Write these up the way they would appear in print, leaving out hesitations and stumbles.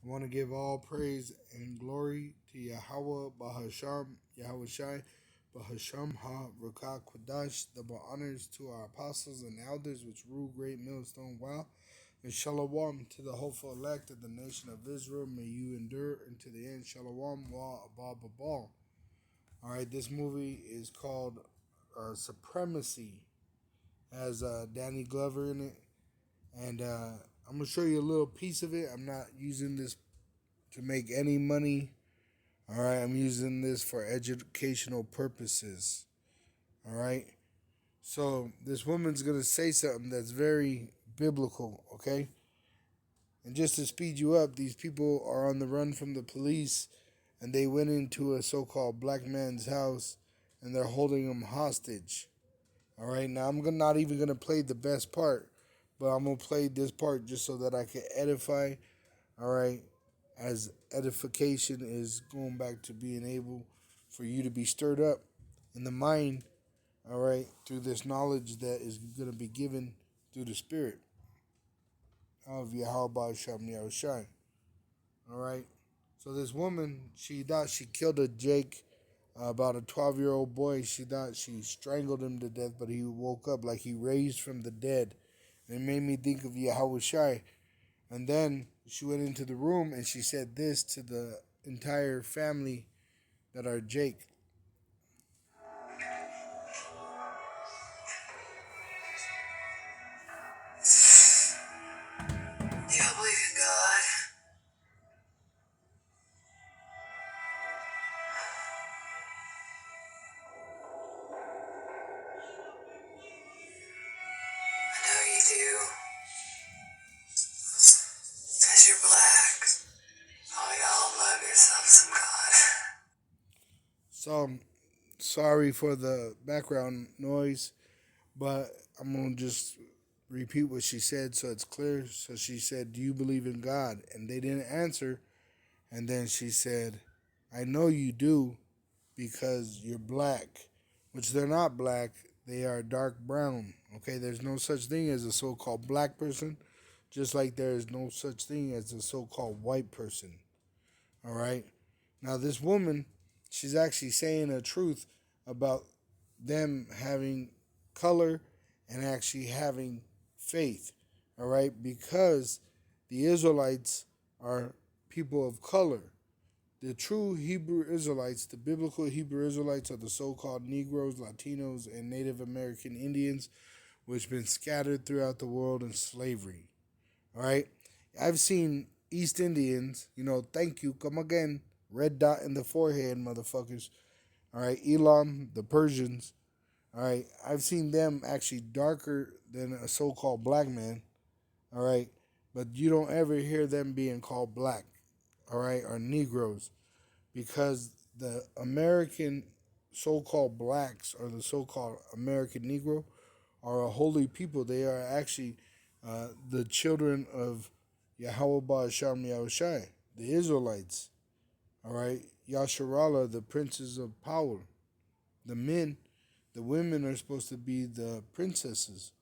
I want to give all praise and glory to Yahweh Bahasham, Yahweh Shai, Bahasham Ha Rakah Kwadash, double honors to our apostles and elders which rule great millstone wow. And shalom to the hopeful elect of the nation of Israel. May you endure unto the end. Shalom wa abab abal. All right, this movie is called Supremacy. Has Danny Glover in it, and I'm gonna show you a little piece of it. I'm not using this to make any money. All right, I'm using this for educational purposes. All right, so this woman's gonna say something that's very biblical. Okay, and just to speed you up, these people are on the run from the police, and they went into a so-called black man's house, and they're holding him hostage. All right, now not even gonna play the best part, but I'm gonna play this part just so that I can edify. All right, as edification is going back to being able for you to be stirred up in the mind. All right, through this knowledge that is gonna be given through the Spirit of Yahweh Shem Yahushai. All right, so this woman, she thought she killed a Jake. About a 12-year-old boy, she thought she strangled him to death, but he woke up like he raised from the dead. And it made me think of Yahweh Shai. And then she went into the room and she said this to the entire family that are Jake. Do you believe in God? I know you do. Because you're black. Oh, y'all love yourself some God. So I'm sorry for the background noise, but I'm going to just repeat what she said so it's clear. So she said, "Do you believe in God?" And they didn't answer. And then she said, "I know you do because you're black," which they're not black, they are dark brown. Okay, there's no such thing as a so called black person, just like there is no such thing as a so called white person. All right, now this woman, she's actually saying a truth about them having color and actually having faith. All right, because the Israelites are people of color. The true Hebrew Israelites, the biblical Hebrew Israelites, are the so called Negroes, Latinos, and Native American Indians, which have been scattered throughout the world in slavery. All right? I've seen East Indians, thank you, come again, red dot in the forehead, motherfuckers. All right? Elam, the Persians. All right? I've seen them actually darker than a so called black man. All right? But you don't ever hear them being called black. All right? Or Negroes, because the American so-called blacks or the so-called American Negro are a holy people. They are actually the children of Yahweh Ba'asham Yahushai, the Israelites. All right, Yasharallah, the princes of power. The men, the women are supposed to be the princesses.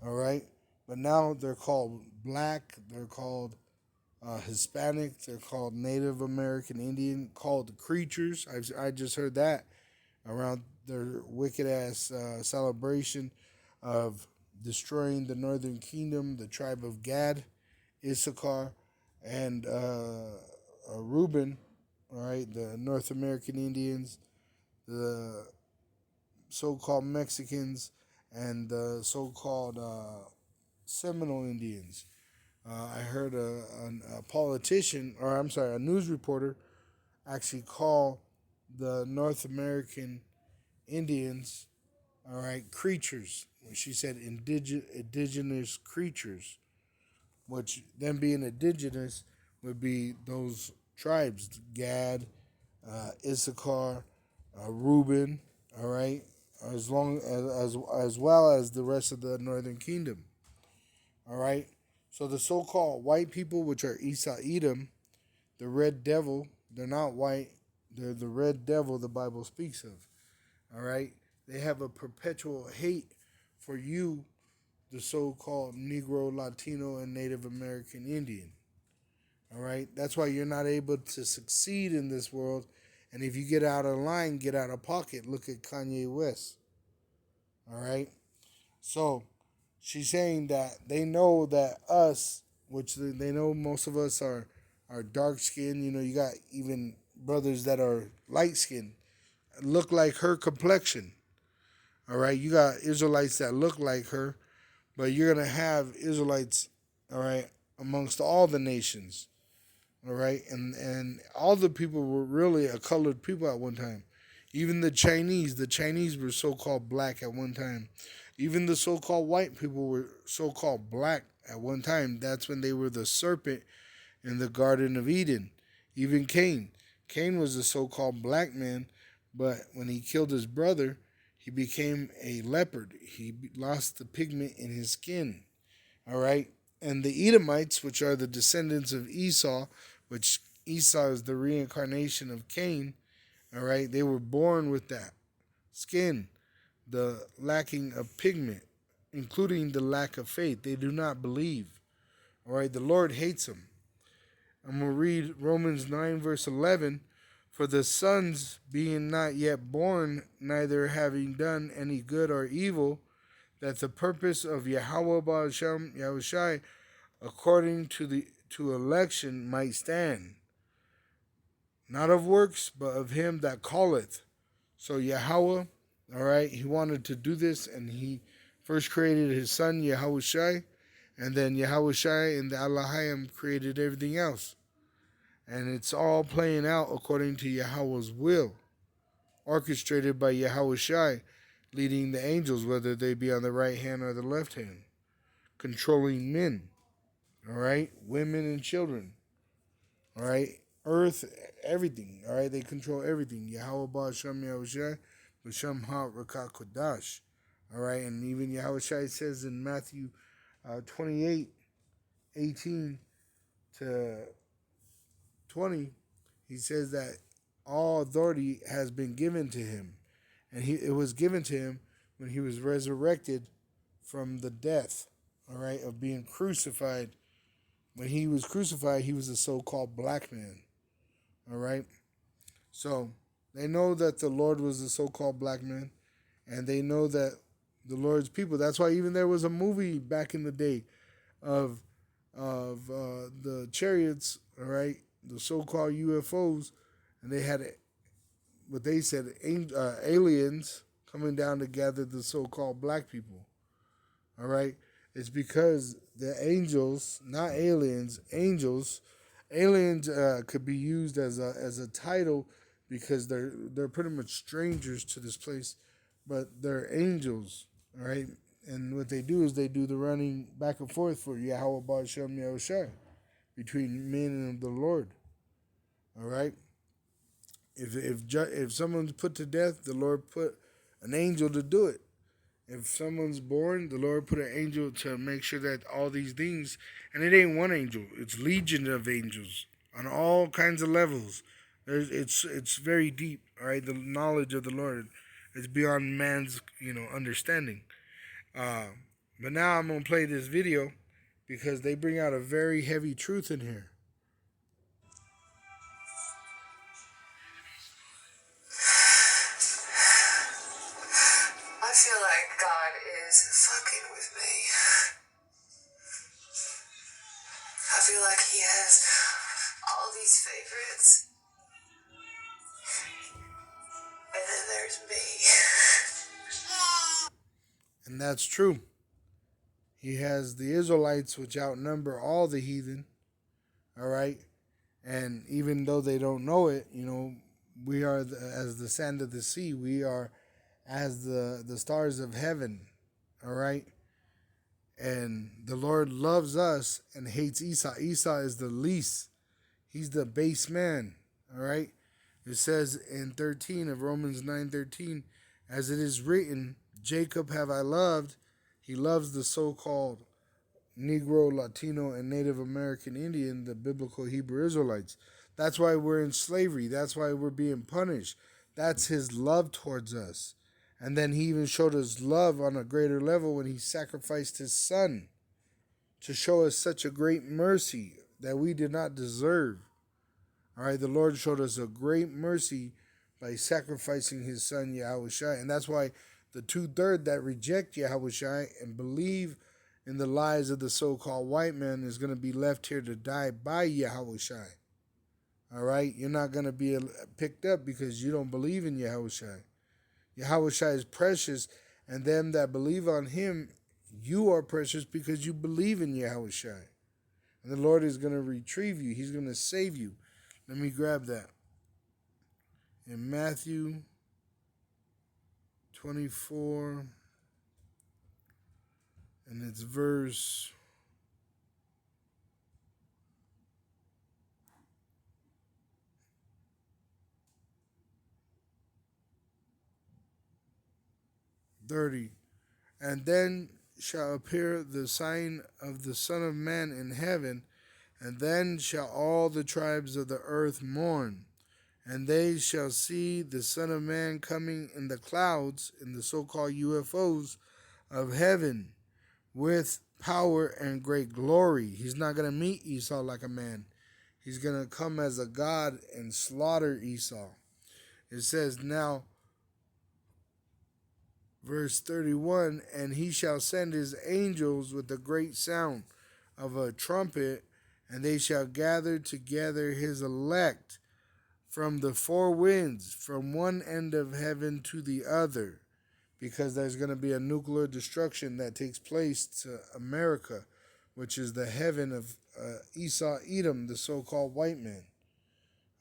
All right, but now they're called black. They're called Hispanic. They're called Native American Indian, called creatures. I just heard that around their wicked ass celebration of destroying the Northern Kingdom, the tribe of Gad, Issachar, and Reuben. All right, the North American Indians, the so-called Mexicans, and the so-called Seminole Indians. I heard a politician, or I'm sorry, a news reporter actually call the North American Indians, all right, creatures. She said indigenous creatures, which them being indigenous would be those tribes, Gad, Issachar, Reuben, all right, as well as the rest of the Northern Kingdom, all right. So the so-called white people, which are Esau, Edom, the red devil, they're not white. They're the red devil the Bible speaks of. All right? They have a perpetual hate for you, the so called Negro, Latino, and Native American Indian. All right? right? That's why you're not able to succeed in this world. And if you get out of line, get out of pocket. Look at Kanye West. All right. So she's saying that they know that us, which they know most of us are dark skinned. You know, you got even brothers that are light skinned, look like her complexion. All right. You got Israelites that look like her, but you're gonna have Israelites, all right, amongst all the nations. All right, and all the people were really a colored people at one time. Even the Chinese were so-called black at one time. Even the so-called white people were so-called black at one time. That's when they were the serpent in the Garden of Eden. Even Cain was a so-called black man, but when he killed his brother, he became a leopard. He lost the pigment in his skin. All right. And the Edomites, which are the descendants of Esau, which Esau is the reincarnation of Cain, all right, they were born with that skin, the lacking of pigment, including the lack of faith. They do not believe. All right, the Lord hates them. I'm going to read Romans 9, verse 11. For the sons being not yet born, neither having done any good or evil, that the purpose of Yahweh Ba'ashem Yahushai according to election might stand, not of works, but of him that calleth. So Yahweh, all right, he wanted to do this, and he first created his son Yahushai, and then Yahushai and the Allahayim created everything else. And it's all playing out according to Yahweh's will, orchestrated by Yahushai, leading the angels, whether they be on the right hand or the left hand, controlling men, all right, women and children, all right, earth, everything, all right, they control everything. Yahweh Ba'ashem Yahushai, B'Shem Ha Rakah Kodash, all right, and even Yahushai says in Matthew 28:18 to 20, he says that all authority has been given to him, and it was given to him when he was resurrected from the death, all right, of being crucified. When he was crucified, he was a so-called black man, all right. So they know that the Lord was a so-called black man, and they know that the Lord's people. That's why even there was a movie back in the day of the chariots, all right, the so-called UFOs, and they had what they said aliens coming down to gather the so-called black people. All right, it's because the angels, not aliens, angels, aliens could be used as a title because they're pretty much strangers to this place, but they're angels. All right, and what they do is they do the running back and forth for Yahweh Ba'ashem Yahushai between men and the Lord. All right. If someone's put to death, the Lord put an angel to do it. If someone's born, the Lord put an angel to make sure that all these things, and it ain't one angel; it's legion of angels on all kinds of levels. It's very deep. All right, the knowledge of the Lord is beyond man's understanding. Uh, but now I'm gonna play this video because they bring out a very heavy truth in here. I feel like God is fucking with me. I feel like he has all these favorites. And then there's me. And that's true. He has the Israelites, which outnumber all the heathen. All right. And even though they don't know it, we are as the sand of the sea. We are as the stars of heaven. All right. And the Lord loves us and hates Esau. Esau is the least. He's the base man. All right. It says in 13 of Romans 9:13, as it is written, Jacob have I loved. He loves the so-called Negro, Latino, and Native American Indian, the biblical Hebrew Israelites. That's why we're in slavery. That's why we're being punished. That's his love towards us. And then he even showed us love on a greater level when he sacrificed his son to show us such a great mercy. that we did not deserve. All right, the Lord showed us a great mercy by sacrificing his son Yahushua. And that's why the 2/3 that reject Yahushua and believe in the lies of the so-called white man is going to be left here to die by Yahushua. All right, you're not going to be picked up because you don't believe in Yahushua. Yahushua is precious, and them that believe on him, you are precious because you believe in Yahushua. And the Lord is going to retrieve you. He's going to save you. Let me grab that. In Matthew 24, and it's verse 30. And then shall appear the sign of the Son of Man in heaven, and then shall all the tribes of the earth mourn, and they shall see the Son of Man coming in the clouds, in the so-called UFOs of heaven, with power and great glory. He's not going to meet Esau like a man. He's going to come as a god and slaughter Esau. It says now, verse 31, and he shall send his angels with a great sound of a trumpet, and they shall gather together his elect from the four winds, from one end of heaven to the other, because there's going to be a nuclear destruction that takes place to America, which is the heaven of Esau, Edom, the so-called white man.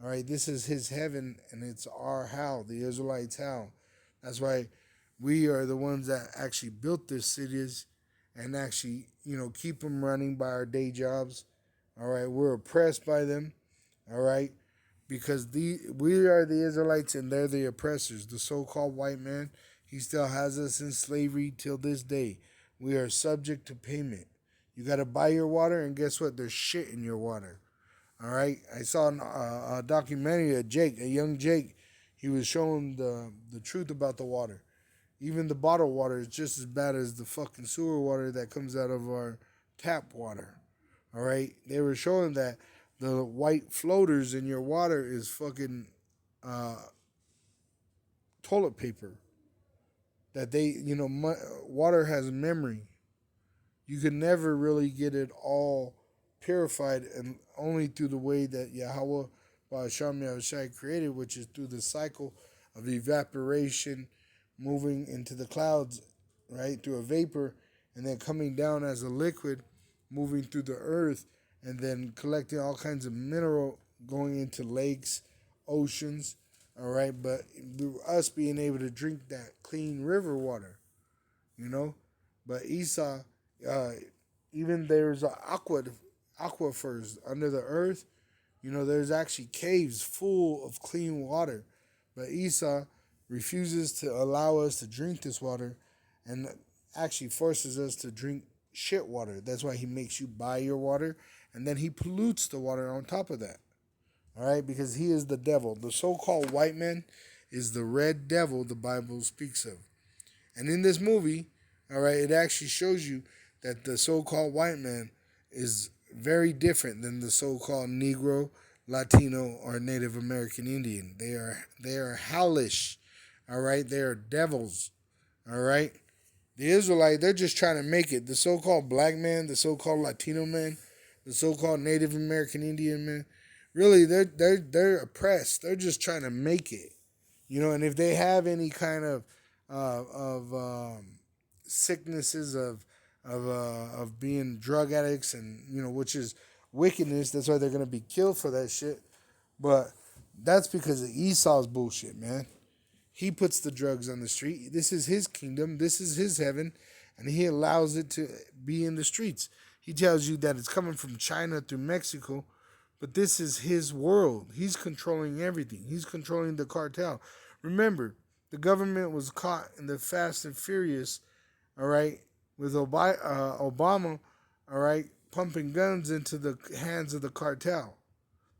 All right, this is his heaven, and it's our hell, the Israelites' hell. That's why we are the ones that actually built these cities and actually, keep them running by our day jobs. All right, we're oppressed by them. All right, because we are the Israelites and they're the oppressors. The so-called white man, he still has us in slavery till this day. We are subject to payment. You got to buy your water, and guess what? There's shit in your water. All right, I saw a documentary of Jake, a young Jake. He was showing the truth about the water. Even the bottled water is just as bad as the fucking sewer water that comes out of our tap water. All right, they were showing that the white floaters in your water is fucking uh, toilet paper. That water has memory. You can never really get it all purified, and only through the way that Yahweh Ba'asham Yahushai created, which is through the cycle of evaporation, moving into the clouds, right, through a vapor, and then coming down as a liquid, moving through the earth, and then collecting all kinds of mineral, going into lakes, oceans, all right, but us being able to drink that clean river water, you know, but Esau, uh, even there's aquifers under the earth. There's actually caves full of clean water, but Esau refuses to allow us to drink this water, and actually forces us to drink shit water. That's why he makes you buy your water, and then he pollutes the water on top of that. All right, because he is the devil. The so-called white man is the red devil the Bible speaks of. And in this movie, all right, it actually shows you that the so-called white man is very different than the so-called Negro, Latino, or Native American Indian. They are hellish, all right. They are devils, all right. The Israelite, they're just trying to make it. The so-called black man, the so-called Latino man, the so-called Native American Indian man, really, they're oppressed. They're just trying to make it, And if they have any kind of sicknesses of being drug addicts, and which is wickedness, that's why they're gonna be killed for that shit. But that's because of Esau's bullshit, man. He puts the drugs on the street. This is his kingdom. This is his heaven, and he allows it to be in the streets. He tells you that it's coming from China through Mexico, but this is his world. He's controlling everything. He's controlling the cartel. Remember, the government was caught in the Fast and Furious, all right, with Obama, all right, pumping guns into the hands of the cartel.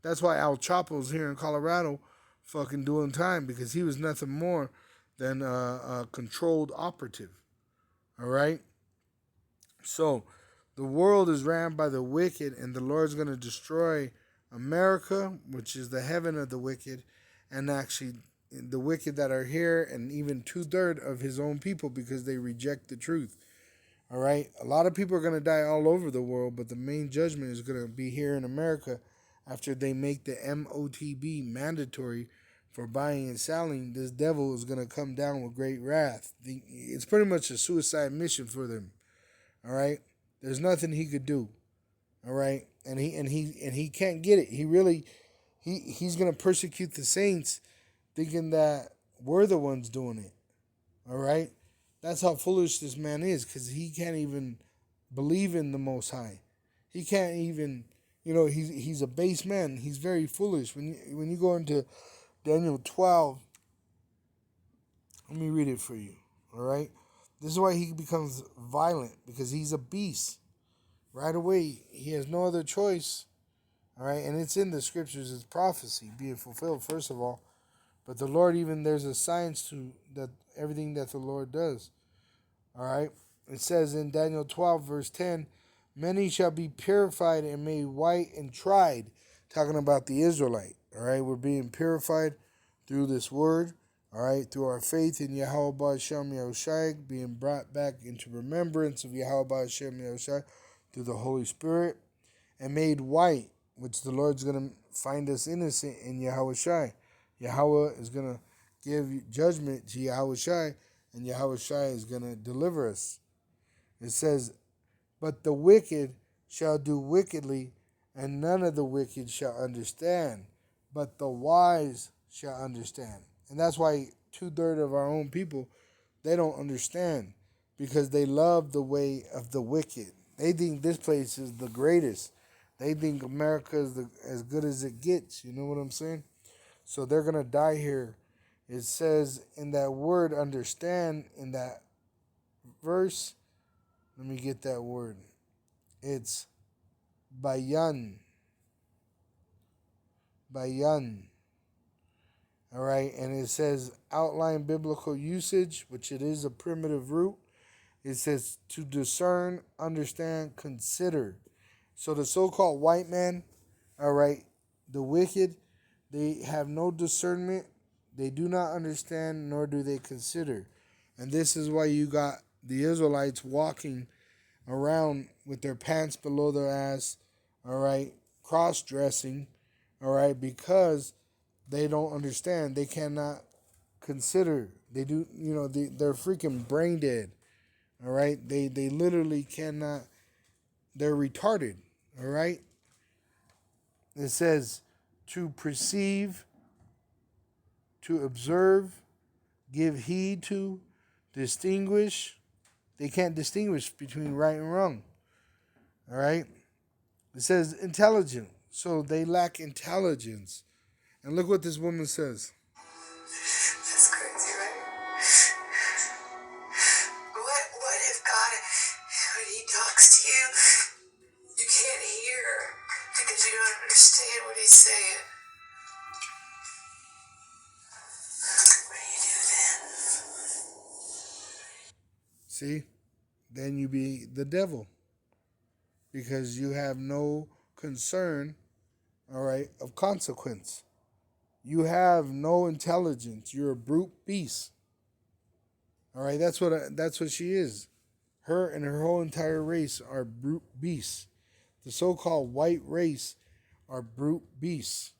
That's why Al Chapo's here in Colorado fucking doing time, because he was nothing more than a controlled operative, all right? So The world is ran by the wicked, and the Lord's going to destroy America, which is the heaven of the wicked, and actually the wicked that are here, and even 2/3 of his own people because they reject the truth. All right, a lot of people are going to die all over the world, but the main judgment is going to be here in America after they make the MOTB mandatory for buying and selling. This devil is going to come down with great wrath. It's pretty much a suicide mission for them. All right, there's nothing he could do. All right, and he can't get it. He's going to persecute the saints, thinking that we're the ones doing it. All right, that's how foolish this man is, because he can't even believe in the Most High. He can't even, he's a base man. He's very foolish. When you go into Daniel 12, let me read it for you. All right, this is why he becomes violent, because he's a beast. Right away, he has no other choice. All right, and it's in the scriptures, it's prophecy being fulfilled, first of all. But the Lord, even there's a science to that, everything that the Lord does. All right, it says in Daniel 12, verse 10, many shall be purified and made white and tried. Talking about the Israelite. All right, we're being purified through this word. All right, through our faith in Yahweh Hashem Yahushai, being brought back into remembrance of Yahweh Hashem Yahushai through the Holy Spirit, and made white, which the Lord's going to find us innocent in Yahushai. Yahweh is going to give judgment to Yahushai, and Yahushai is going to deliver us. It says, but the wicked shall do wickedly, and none of the wicked shall understand, but the wise shall understand. And that's why 2/3 of our own people, they don't understand, because they love the way of the wicked. They think this place is the greatest. They think America is as good as it gets. You know what I'm saying? So they're going to die here. It says in that word, understand, in that verse, let me get that word. It's bayan. Bayan. All right, and it says outline biblical usage, which it is a primitive root. It says to discern, understand, consider. So the so-called white man, all right, the wicked, they have no discernment. They do not understand, nor do they consider. And this is why you got the Israelites walking around with their pants below their ass, all right, cross-dressing, all right, because they don't understand. They cannot consider. They do, they're freaking brain dead, all right? They literally cannot, they're retarded, all right? It says to perceive, to observe, give heed to, distinguish. They can't distinguish between right and wrong, all right? It says intelligent, so they lack intelligence. And look what this woman says. That's crazy, right? What if God, when He talks to you, you can't hear because you don't understand what He's saying? What do you do then? See? Then you be the devil, because you have no concern, all right, of consequence. You have no intelligence. You're a brute beast. All right, that's what she is. Her and her whole entire race are brute beasts. The so-called white race are brute beasts.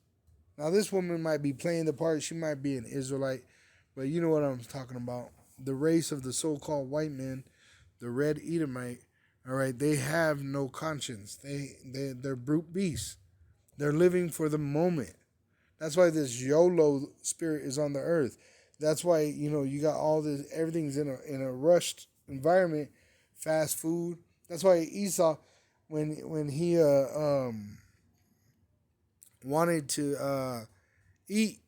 Now, this woman might be playing the part. She might be an Israelite, but you know what I'm talking about. The race of the so-called white man, the red Edomite, all right, they have no conscience. They're brute beasts. They're living for the moment. That's why this YOLO spirit is on the earth. That's why, you got all this, everything's in a rushed environment, fast food. That's why Esau, when he wanted to eat,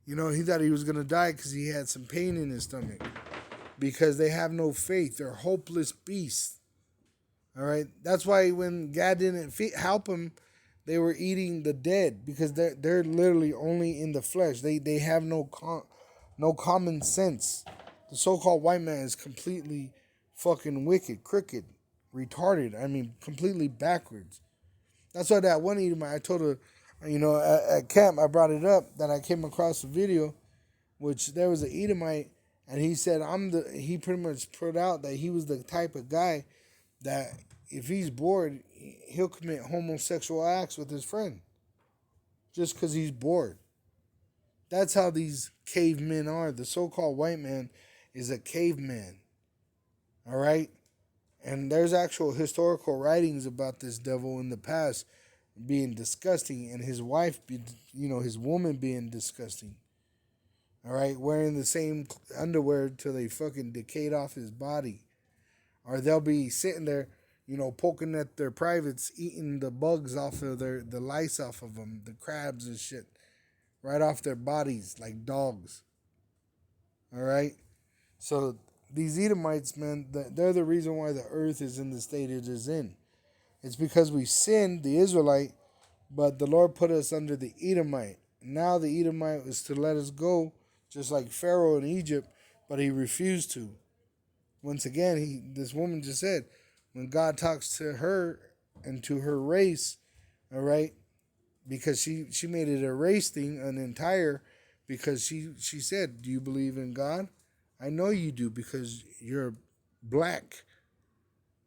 he thought he was gonna die because he had some pain in his stomach. Because they have no faith. They're hopeless beasts. All right. That's why when God didn't help them, they were eating the dead, because they're literally only in the flesh. They have no common sense. The so-called white man is completely fucking wicked, crooked. retarded. I mean, completely backwards. That's why that one Edomite, I told her, at camp, I brought it up that I came across a video, which there was an Edomite, and he said, he pretty much put out that he was the type of guy that if he's bored, he'll commit homosexual acts with his friend just because he's bored. That's how these cavemen are. The so called white man is a caveman. All right? And there's actual historical writings about this devil in the past being disgusting and his wife, his woman being disgusting. All right? Wearing the same underwear till they fucking decayed off his body. Or they'll be sitting there, poking at their privates, eating the bugs off of the lice off of them, the crabs and shit, right off their bodies like dogs. All right? So these Edomites, man, they're the reason why the earth is in the state it is in. It's because we sinned, the Israelite, but the Lord put us under the Edomite. Now the Edomite was to let us go, just like Pharaoh in Egypt, but he refused to. Once again, this woman just said, when God talks to her and to her race, all right, because she made it a race thing, an entire, because she said, do you believe in God? I know you do because you're black,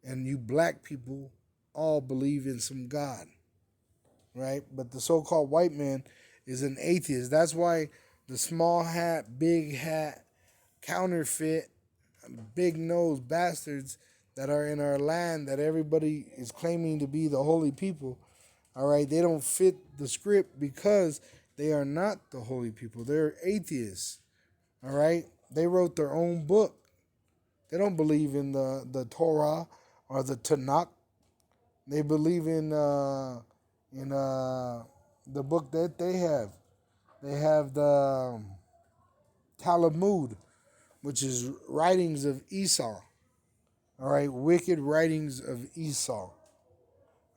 and you black people all believe in some God, right? But the so-called white man is an atheist. That's why the small hat, big hat, counterfeit, big nose bastards that are in our land that everybody is claiming to be the holy people, all right, they don't fit the script because they are not the holy people. They're atheists, all right? They wrote their own book. They don't believe in the Torah or the Tanakh. They believe in the book that they have. They have the Talmud, which is writings of Esau. All right, wicked writings of Esau.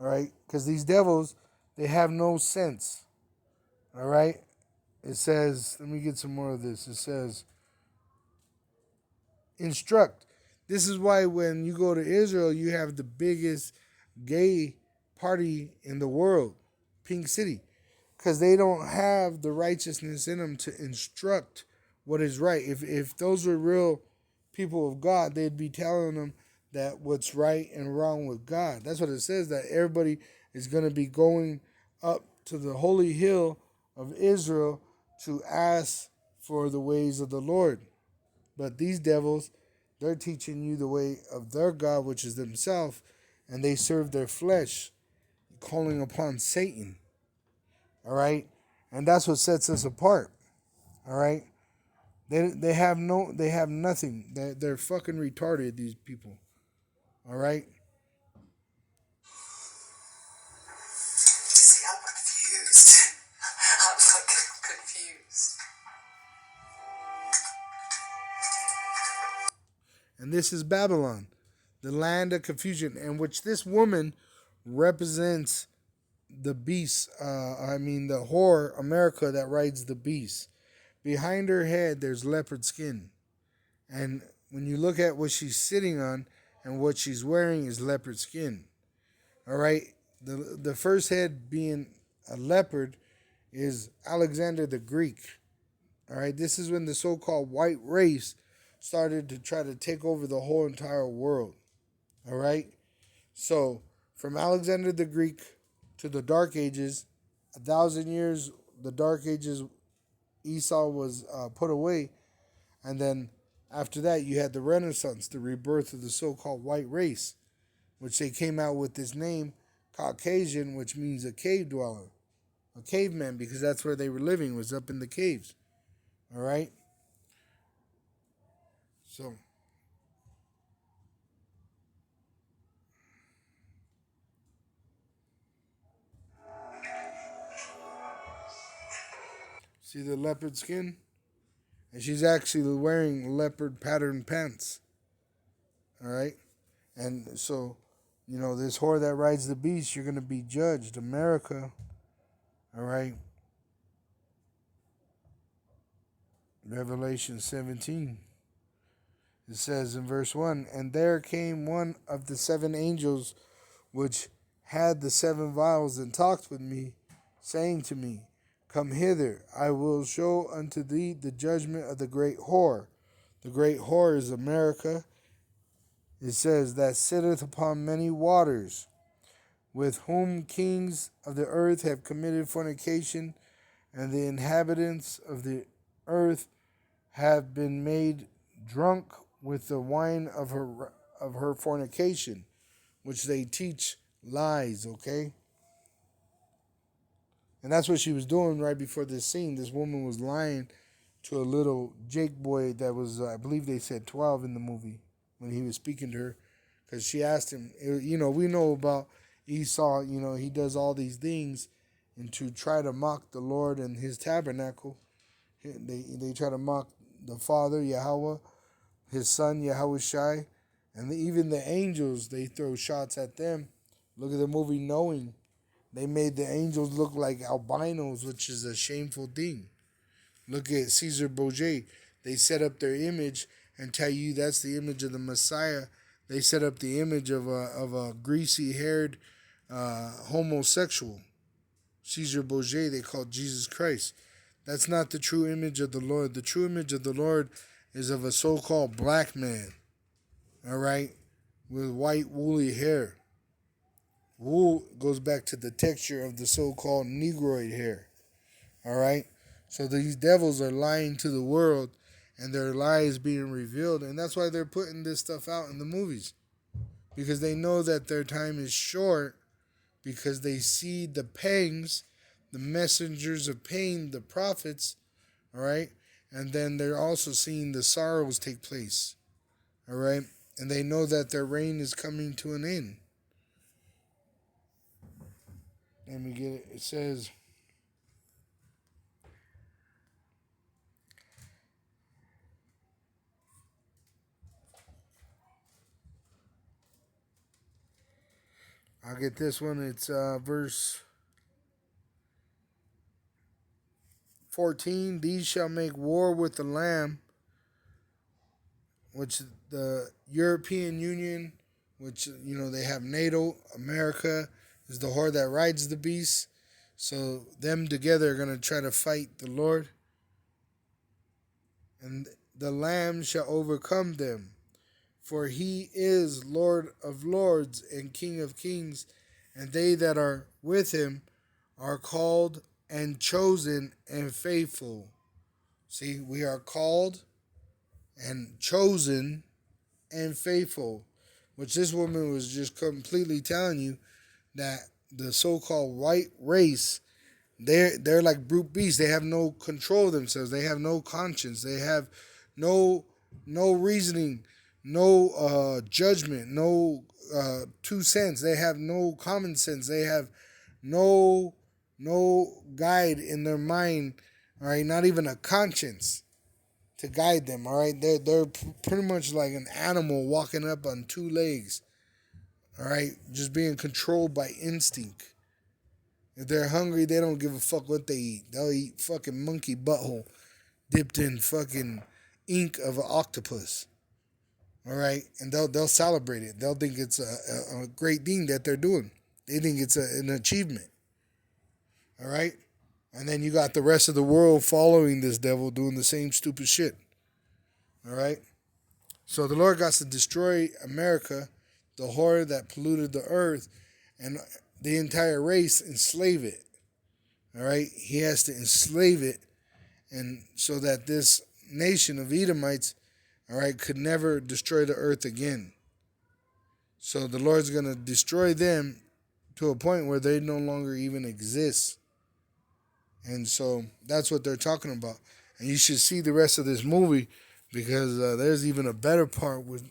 All right, because these devils, they have no sense. All right, it says, let me get some more of this. It says, instruct. This is why when you go to Israel, you have the biggest gay party in the world, Pink City, because they don't have the righteousness in them to instruct what is right. If those were real people of God, they'd be telling them that what's right and wrong with God. That's what it says, that everybody is going to be going up to the holy hill of Israel to ask for the ways of the Lord. But these devils, they're teaching you the way of their God, which is themselves, and they serve their flesh, calling upon Satan. All right? And that's what sets us apart. All right? They have nothing. They're fucking retarded, these people. All right? See, I'm confused. I'm fucking confused. And this is Babylon, the land of confusion, in which this woman represents the beast. The whore, America, that rides the beast. Behind her head, there's leopard skin. And when you look at what she's sitting on and what she's wearing is leopard skin. All right? The first head being a leopard is Alexander the Greek. All right? This is when the so called white race started to try to take over the whole entire world. All right? So, from Alexander the Greek to the Dark Ages, 1,000 years, the Dark Ages, Esau was put away. And then after that, you had the Renaissance, the rebirth of the so called white race, which they came out with this name, Caucasian, which means a cave dweller, a caveman, because that's where they were living, was up in the caves. All right? So, see the leopard skin? And she's actually wearing leopard pattern pants. All right? And so, this whore that rides the beast, you're going to be judged. America, all right? Revelation 17. It says in verse 1, and there came one of the seven angels which had the seven vials and talked with me, saying to me, come hither, I will show unto thee the judgment of the great whore. The great whore is America. It says, that sitteth upon many waters, with whom kings of the earth have committed fornication, and the inhabitants of the earth have been made drunk with the wine of her fornication, which they teach lies, okay? And that's what she was doing right before this scene. This woman was lying to a little Jake boy that was, I believe they said 12 in the movie when he was speaking to her. Because she asked him, we know about Esau, he does all these things and to try to mock the Lord and his tabernacle. They try to mock the Father, Yahweh, his Son, Yahweh Shai, and even the angels, they throw shots at them. Look at the movie Knowing. They made the angels look like albinos, which is a shameful thing. Look at Caesar Borgia. They set up their image and tell you that's the image of the Messiah. They set up the image of a greasy-haired homosexual. Caesar Borgia, they called Jesus Christ. That's not the true image of the Lord. The true image of the Lord is of a so-called black man, all right, with white woolly hair. Wool goes back to the texture of the so-called Negroid hair, all right? So these devils are lying to the world, and their lies being revealed, and that's why they're putting this stuff out in the movies, because they know that their time is short, because they see the pangs, the messengers of pain, the prophets, all right? And then they're also seeing the sorrows take place, all right? And they know that their reign is coming to an end. Let me get it. It says, I'll get this one. It's verse 14. These shall make war with the Lamb, which the European Union, which, they have NATO. America is the whore that rides the beast. So them together are going to try to fight the Lord. And the Lamb shall overcome them. For he is Lord of lords and King of kings. And they that are with him are called and chosen and faithful. See, we are called and chosen and faithful. Which this woman was just completely telling you that the so-called white race, they're like brute beasts. They have no control of themselves. They have no conscience. They have no reasoning, no judgment, no 2 cents. They have no common sense. They have no guide in their mind. All right, not even a conscience to guide them. All right, they're pretty much like an animal walking up on 2 legs. All right, just being controlled by instinct. If they're hungry, they don't give a fuck what they eat. They'll eat fucking monkey butthole dipped in fucking ink of an octopus. All right, and they'll celebrate it. They'll think it's a great thing that they're doing. They think it's an achievement. All right, and then you got the rest of the world following this devil doing the same stupid shit. All right, so the Lord got to destroy America, the whore that polluted the earth, and the entire race, enslave it. All right, he has to enslave it, and so that this nation of Edomites, all right, could never destroy the earth again. So the Lord's going to destroy them to a point where they no longer even exist. And so that's what they're talking about. And you should see the rest of this movie, because there's even a better part with,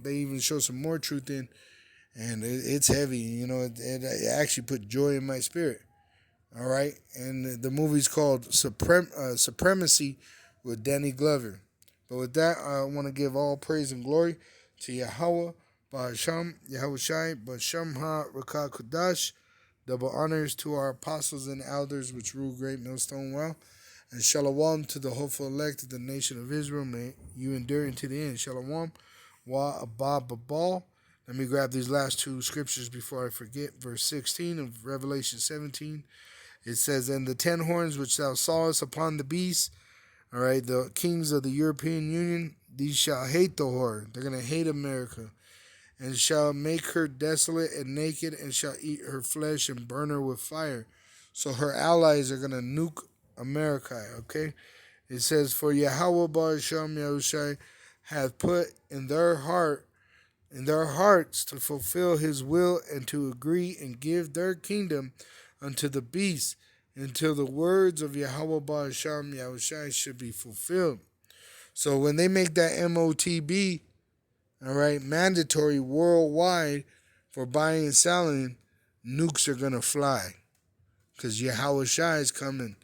they even show some more truth in, and it's heavy. It actually put joy in my spirit. All right, and the movie's called Supremacy with Danny Glover. But with that, I want to give all praise and glory to Yahweh, Ba'asham, Yahweh Shai, Ba'asham Ha Rakah Kudash. Double honors to our apostles and elders which rule Great Millstone well. And shalom to the hopeful elect of the nation of Israel. May you endure into the end. Shalom. Wa abba babal. Let me grab these last two scriptures before I forget. Verse 16 of Revelation 17. It says, "And the 10 horns which thou sawest upon the beast," all right, the kings of the European Union, "these shall hate the whore." They're going to hate America. "And shall make her desolate and naked, and shall eat her flesh and burn her with fire." So her allies are going to nuke America, okay? It says, "For Yahweh Ba'ashem Yahushai hath put in their hearts to fulfill his will and to agree and give their kingdom unto the beast until the words of Yahweh Ba'ashem Yahushai should be fulfilled." So when they make that MOTB, all right, mandatory worldwide for buying and selling, nukes are going to fly because Yahweh Shai is coming.